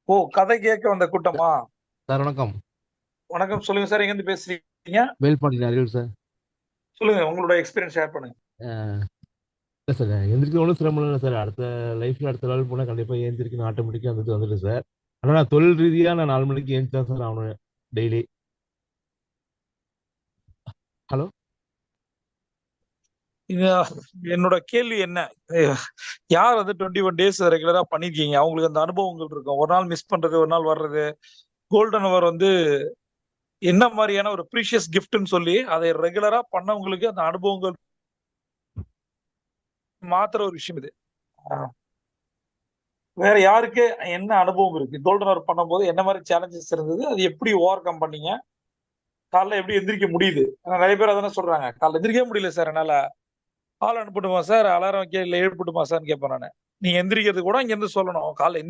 ஓ! கதை கேட்க வந்த கூட்டமா? சார் வணக்கம். வணக்கம். சொல்லுங்க சார். எங்கேருந்து பேசுறீங்க? வேல்பாண்டியன் அரியலூர் சார். சொல்லுங்க. உங்களோட எக்ஸ்பீரியன்ஸ் ஷேர் பண்ணுங்க. அ இல்ல சார் எந்திரிக்கிறது ஒண்ணும் சிரமம் இல்ல சார். அடுத்த லைஃப்ல அடுத்த லெவல் போனா கண்டிப்பா எந்திரிக்கணும் ஆட்டோமேட்டிக்கா வந்துரும் சார். ஆனா நான் தொழில் ரீதியா நான் 4 மணிக்கு எந்திரிச்சு தான் சார் ஆகணும் டெய்லி. ஹலோ? இது என்னோட கேள்வி என்ன? எ யார் வந்து 21 டேஸ் ரெகுலரா பண்ணியிருக்கீங்க? அவங்களுக்கு அந்த அனுபவங்கள் இருக்கும். ஒரு நாள் மிஸ் பண்றது, ஒரு நாள் வர்றது. கோல்டன் ஹவர் வந்து என்ன மாரியான ஒரு ப்ரீஷியஸ் கிஃப்ட்ன்னு சொல்லி, அதை ரெகுலரா பண்ணவங்களுக்கு அந்த அனுபவங்கள் மாத்துற ஒரு விஷயம் இது. ஆ. வேற யாருக்கு என்ன அனுபவம் இருக்கு? கோல்டன் ஹவர் பண்ணும்போது என்ன மாரி சேலஞ்சஸ் இருந்தது? அது எப்படி ஓவர் கம் பண்ணீங்க? காலைல எப்படி எந்திரிக்க முடியுது? நெறைய பேர் அதானே சொல்றாங்க. காலைல எந்திரிக்கவே முடியல சார் என்னால. ஆள் அனுப்பட்டுமா சார்? அலாரம் வைக்க இல்ல எழுப்பட்டுமா சார்ன்னு கேட்பேன் நானு. நீங்க எந்திரிக்கிறது கூட இங்கருந்து சொல்லணும். காலைல